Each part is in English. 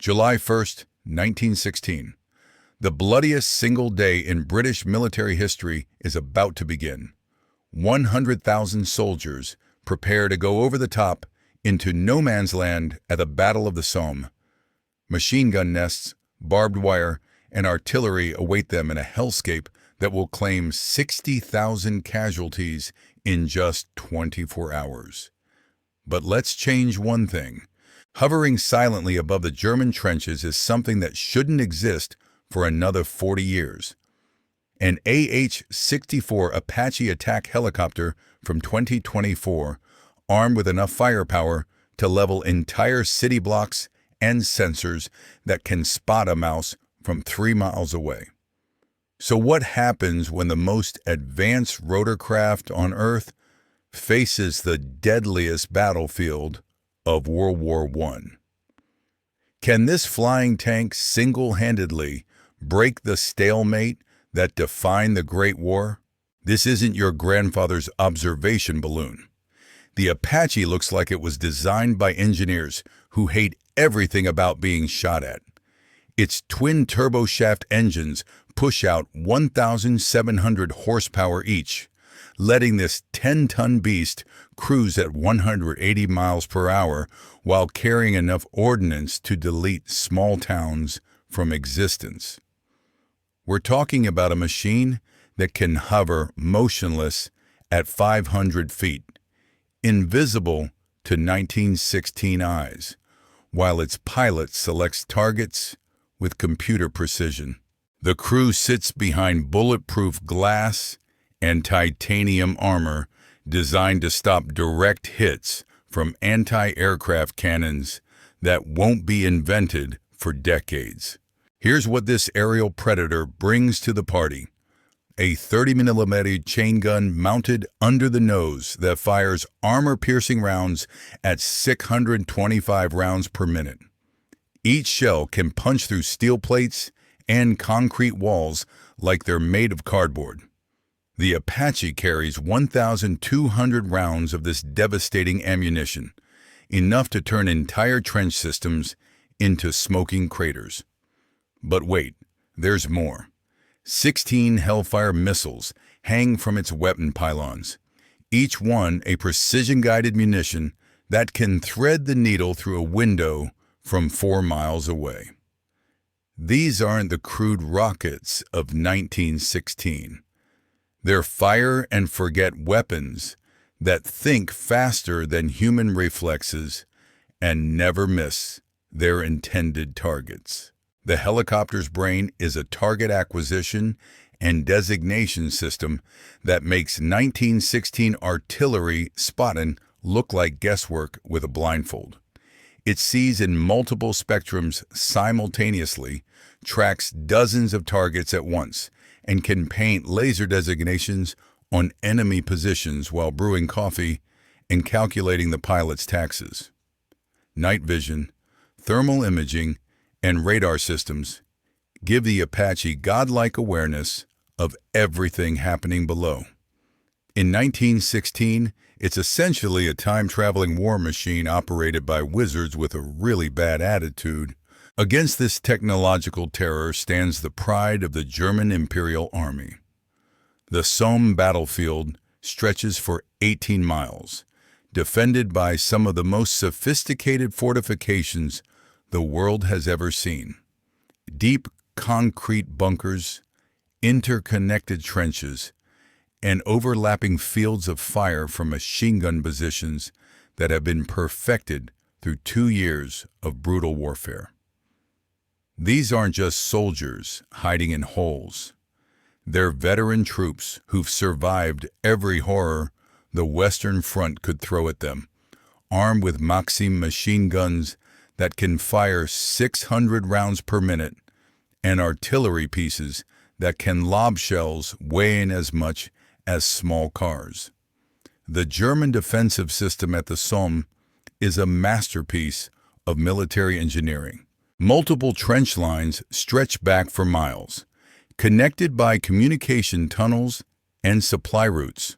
July 1st, 1916. The bloodiest single day in British military history is about to begin. 100,000 soldiers prepare to go over the top into no man's land at the Battle of the Somme. Machine gun nests, barbed wire, and artillery await them in a hellscape that will claim 60,000 casualties in just 24 hours. But let's change one thing. Hovering silently above the German trenches is something that shouldn't exist for another 40 years. An AH-64 Apache attack helicopter from 2024, armed with enough firepower to level entire city blocks and sensors that can spot a mouse from 3 miles away. So what happens when the most advanced rotorcraft on Earth faces the deadliest battlefield of World War I? Can this flying tank single-handedly break the stalemate that defined the Great War? This isn't your grandfather's observation balloon. The Apache looks like it was designed by engineers who hate everything about being shot at. Its twin turboshaft engines push out 1,700 horsepower each, letting this 10-ton beast cruise at 180 miles per hour while carrying enough ordnance to delete small towns from existence. We're talking about a machine that can hover motionless at 500 feet, invisible to 1916 eyes, while its pilot selects targets with computer precision. The crew sits behind bulletproof glass and titanium armor designed to stop direct hits from anti-aircraft cannons that won't be invented for decades. Here's what this aerial predator brings to the party: a 30mm chain gun mounted under the nose that fires armor-piercing rounds at 625 rounds per minute. Each shell can punch through steel plates and concrete walls like they're made of cardboard. The Apache carries 1,200 rounds of this devastating ammunition, enough to turn entire trench systems into smoking craters. But wait, there's more. 16 Hellfire missiles hang from its weapon pylons, each one a precision-guided munition that can thread the needle through a window from 4 miles away. These aren't the crude rockets of 1916. They're fire-and-forget weapons that think faster than human reflexes and never miss their intended targets. The helicopter's brain is a target acquisition and designation system that makes 1916 artillery spotting look like guesswork with a blindfold. It sees in multiple spectrums simultaneously, tracks dozens of targets at once, and can paint laser designations on enemy positions while brewing coffee and calculating the pilot's taxes. Night vision, thermal imaging, and radar systems give the Apache godlike awareness of everything happening below. In 1916, it's essentially a time-traveling war machine operated by wizards with a really bad attitude. Against this technological terror stands the pride of the German Imperial Army. The Somme battlefield stretches for 18 miles, defended by some of the most sophisticated fortifications the world has ever seen. Deep concrete bunkers, interconnected trenches, and overlapping fields of fire from machine gun positions that have been perfected through 2 years of brutal warfare. These aren't just soldiers hiding in holes. They're veteran troops who've survived every horror the Western Front could throw at them, armed with Maxim machine guns that can fire 600 rounds per minute and artillery pieces that can lob shells weighing as much as small cars. The German defensive system at the Somme is a masterpiece of military engineering. Multiple trench lines stretch back for miles, connected by communication tunnels and supply routes.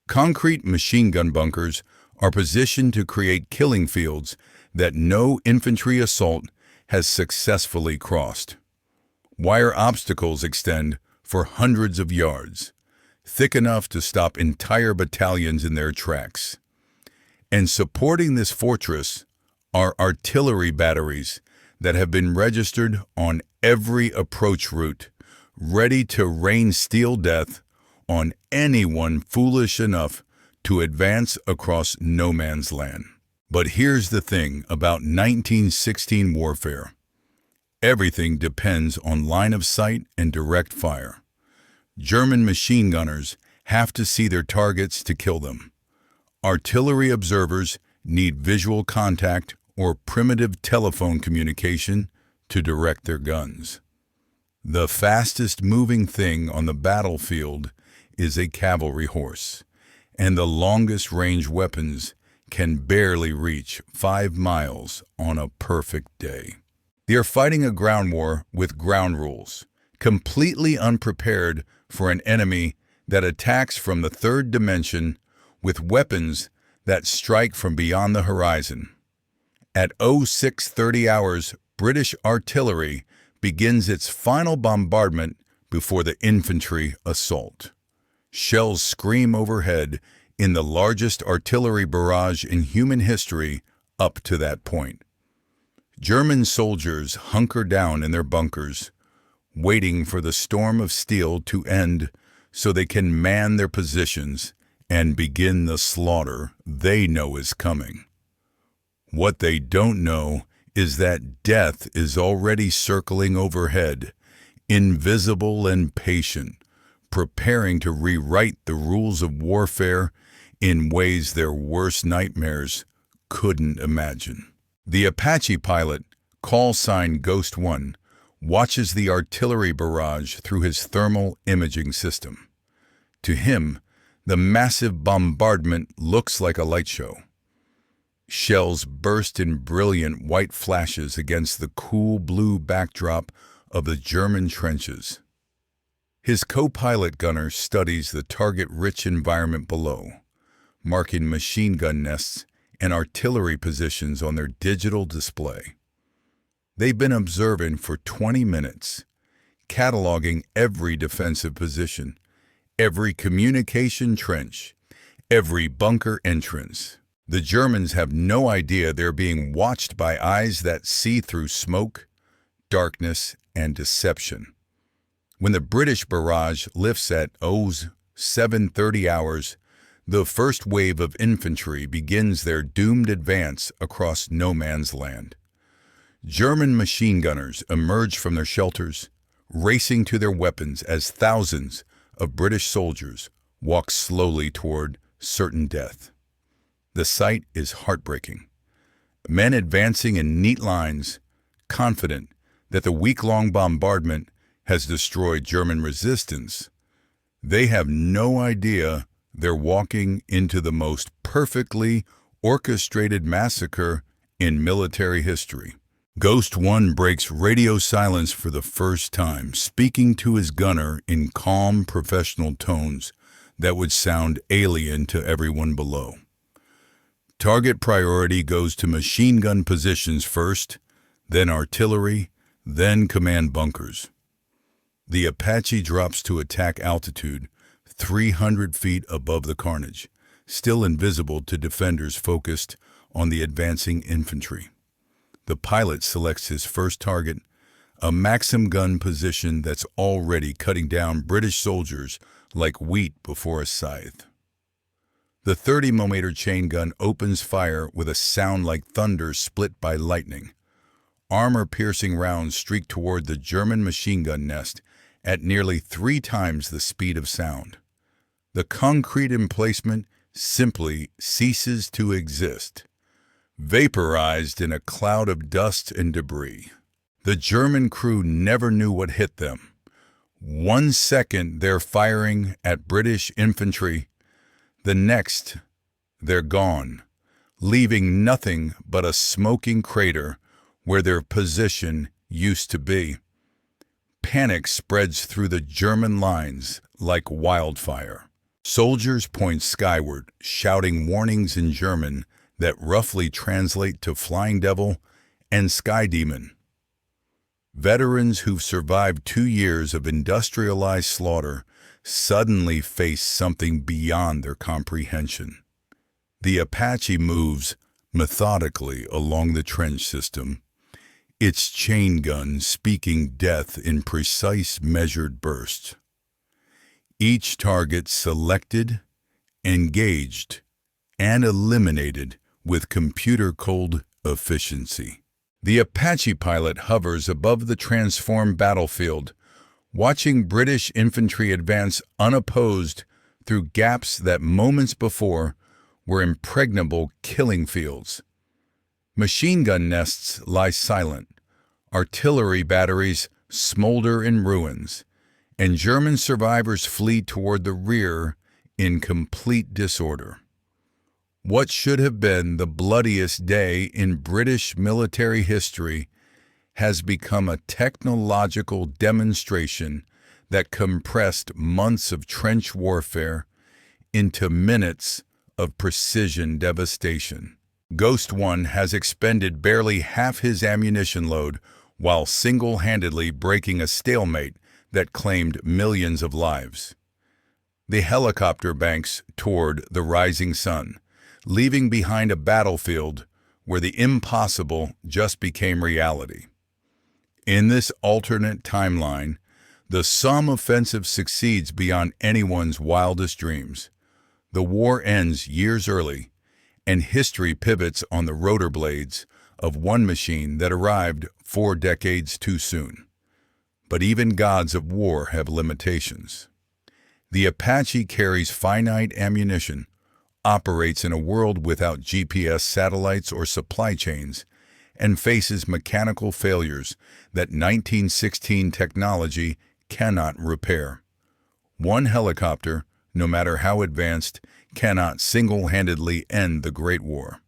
Concrete machine gun bunkers are positioned to create killing fields that no infantry assault has successfully crossed. Wire obstacles extend for hundreds of yards, thick enough to stop entire battalions in their tracks. And supporting this fortress are artillery batteries that have been registered on every approach route, ready to rain steel death on anyone foolish enough to advance across no man's land. But here's the thing about 1916 warfare. Everything depends on line of sight and direct fire. German machine gunners have to see their targets to kill them. Artillery observers need visual contact or primitive telephone communication to direct their guns. The fastest moving thing on the battlefield is a cavalry horse, and the longest range weapons can barely reach 5 miles on a perfect day. They are fighting a ground war with ground rules, completely unprepared for an enemy that attacks from the third dimension with weapons that strike from beyond the horizon. At 0630 hours, British artillery begins its final bombardment before the infantry assault. Shells scream overhead in the largest artillery barrage in human history up to that point. German soldiers hunker down in their bunkers, waiting for the storm of steel to end so they can man their positions and begin the slaughter they know is coming. What they don't know is that death is already circling overhead, invisible and patient, preparing to rewrite the rules of warfare in ways their worst nightmares couldn't imagine. The Apache pilot, call sign Ghost 1, watches the artillery barrage through his thermal imaging system. To him, the massive bombardment looks like a light show. Shells burst in brilliant white flashes against the cool blue backdrop of the German trenches. His co-pilot gunner studies the target-rich environment below, marking machine gun nests and artillery positions on their digital display. They've been observing for 20 minutes, cataloging every defensive position, every communication trench, every bunker entrance. The Germans have no idea they're being watched by eyes that see through smoke, darkness, and deception. When the British barrage lifts at 0730 hours, the first wave of infantry begins their doomed advance across no man's land. German machine gunners emerge from their shelters, racing to their weapons as thousands of British soldiers walk slowly toward certain death. The sight is heartbreaking. Men advancing in neat lines, confident that the week-long bombardment has destroyed German resistance. They have no idea they're walking into the most perfectly orchestrated massacre in military history. Ghost 1 breaks radio silence for the first time, speaking to his gunner in calm, professional tones that would sound alien to everyone below. Target priority goes to machine gun positions first, then artillery, then command bunkers. The Apache drops to attack altitude 300 feet above the carnage, still invisible to defenders focused on the advancing infantry. The pilot selects his first target, a Maxim gun position that's already cutting down British soldiers like wheat before a scythe. The 30mm chain gun opens fire with a sound like thunder split by lightning. Armor-piercing rounds streak toward the German machine gun nest at nearly 3 times the speed of sound. The concrete emplacement simply ceases to exist, vaporized in a cloud of dust and debris. The German crew never knew what hit them. 1 second they're firing at British infantry, the next they're gone, leaving nothing but a smoking crater where their position used to be. Panic spreads through the German lines like wildfire. Soldiers point skyward, shouting warnings in German that roughly translate to Flying Devil and Sky Demon. Veterans who've survived 2 years of industrialized slaughter suddenly face something beyond their comprehension. The Apache moves methodically along the trench system, its chain gun speaking death in precise measured bursts. Each target selected, engaged, and eliminated with computer-cold efficiency. The Apache pilot hovers above the transformed battlefield, watching British infantry advance unopposed through gaps that moments before were impregnable killing fields. Machine gun nests lie silent, artillery batteries smolder in ruins, and German survivors flee toward the rear in complete disorder. What should have been the bloodiest day in British military history has become a technological demonstration that compressed months of trench warfare into minutes of precision devastation. Ghost One has expended barely half his ammunition load while single-handedly breaking a stalemate that claimed millions of lives. The helicopter banks toward the rising sun, leaving behind a battlefield where the impossible just became reality. In this alternate timeline, the Somme offensive succeeds beyond anyone's wildest dreams. The war ends years early, and history pivots on the rotor blades of one machine that arrived 4 decades too soon. But even gods of war have limitations. The Apache carries finite ammunition, operates in a world without GPS satellites or supply chains, and faces mechanical failures that 1916 technology cannot repair. One helicopter, no matter how advanced, cannot single-handedly end the Great War.